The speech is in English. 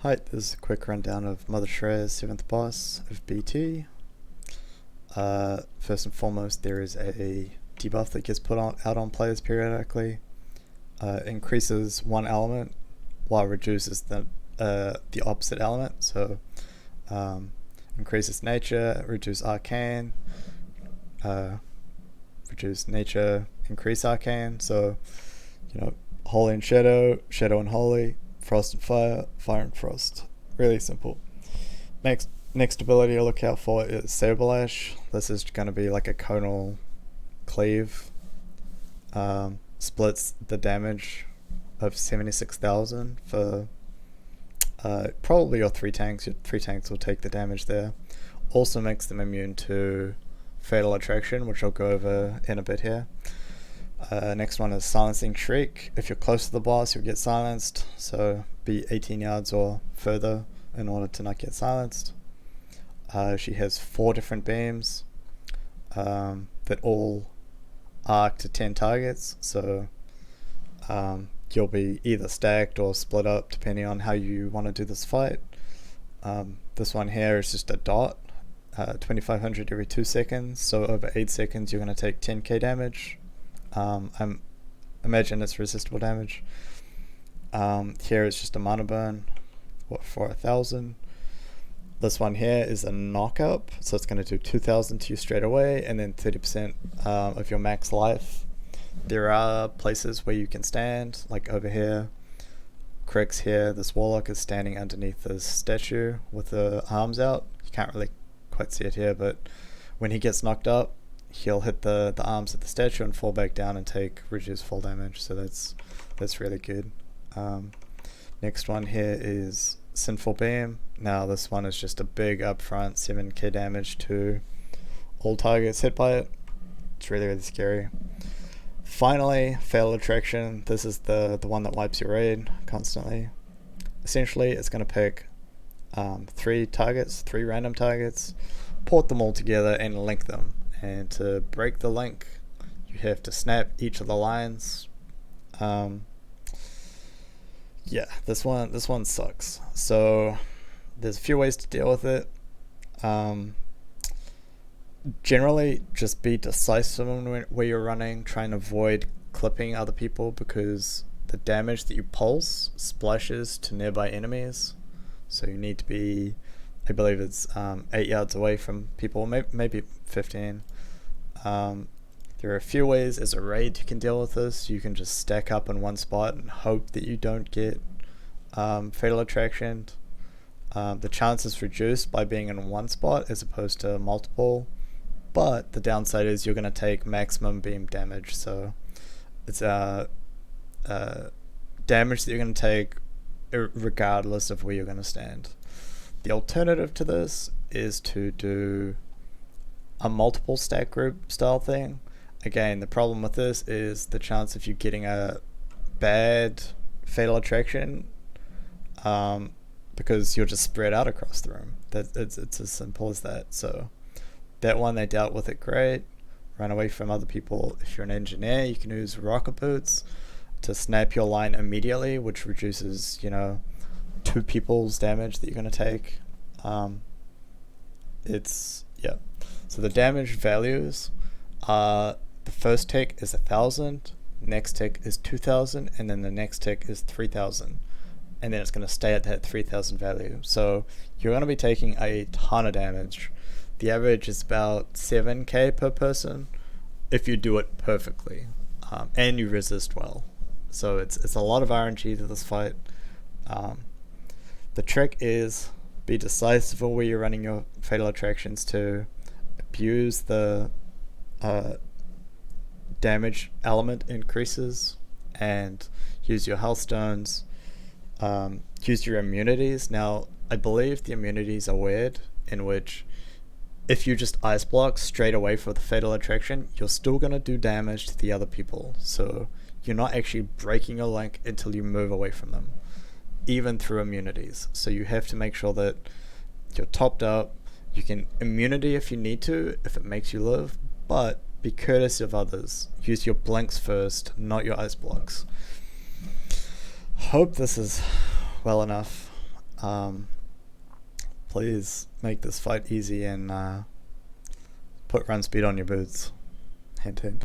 Hi, this is a quick rundown of Mother Shahraz, 7th boss of BT. First and foremost, there is a debuff that gets out on players periodically. Increases one element while reduces the opposite element. So increases nature, reduce arcane, reduce nature, increase arcane. So holy and shadow, shadow and holy, frost and fire, fire and frost. Really simple. Next ability to look out for is Sable Ash. This is going to be like a conal cleave. Splits the damage of 76,000 for probably your 3 tanks. Your 3 tanks will take the damage there. Also makes them immune to Fatal Attraction, which I'll go over in a bit here. Next one is Silencing Shriek. If you're close to the boss, you'll get silenced, so be 18 yards or further in order to not get silenced. She has 4 different beams that all arc to 10 targets, so you'll be either stacked or split up depending on how you want to do this fight. This one here is just a dot, 2500 every 2 seconds, so over 8 seconds you're going to take 10k damage. I imagine it's resistible damage. Here is just a mana burn for 1,000. This one here is a knock up, so it's going to do 2,000 to you straight away, and then 30% of your max life. There are places where you can stand, like over here. Cricks here. This warlock is standing underneath this statue with the arms out. You can't really quite see it here, but when he gets knocked up, he'll hit the arms of the statue and fall back down and take reduced fall damage, so that's really good. Next one here is Sinful Beam. Now this one is just a big upfront 7k damage to all targets hit by it. It's really scary. Finally, Fatal Attraction. This is the one that wipes your raid constantly. Essentially, it's going to pick 3 random targets, port them all together and link them. And to break the link, you have to snap each of the lines. Yeah, this one sucks. So there's a few ways to deal with it. Generally, just be decisive where you're running. Try and avoid clipping other people, because the damage that you pulse splashes to nearby enemies. So you need to be, I believe it's 8 yards away from people, maybe 15. There are a few ways as a raid you can deal with this. You can just stack up in one spot and hope that you don't get Fatal Attraction. The chance is reduced by being in one spot as opposed to multiple, but the downside is you're going to take maximum beam damage, so it's damage that you're going to take regardless of where you're going to stand. The alternative to this is to do a multiple stack group style thing. Again, the problem with this is the chance of you getting a bad Fatal Attraction, because you're just spread out across the room. It's as simple as that. So that one, they dealt with it great. Run away from other people. If you're an engineer, you can use rocketboots to snap your line immediately, which reduces 2 people's damage that you're going to take. So the damage values are, the first tick is 1,000, next tick is 2,000, and then the next tick is 3,000, and then it's going to stay at that 3,000 value. So you're going to be taking a ton of damage. The average is about 7k per person if you do it perfectly, and you resist well. So it's a lot of RNG to this fight. The trick is be decisive where you're running your Fatal Attractions to. Abuse the damage element increases, and use your health stones. Use your immunities. Now, I believe the immunities are weird, in which if you just ice block straight away for the Fatal Attraction, you're still going to do damage to the other people. So you're not actually breaking your link until you move away from them, even through immunities. So you have to make sure that you're topped up. You can immunity if you need to, if it makes you live, but be courteous of others. Use your blinks first, not your ice blocks. Hope this is well enough. Um, please make this fight easy and put run speed on your boots. Hint hint.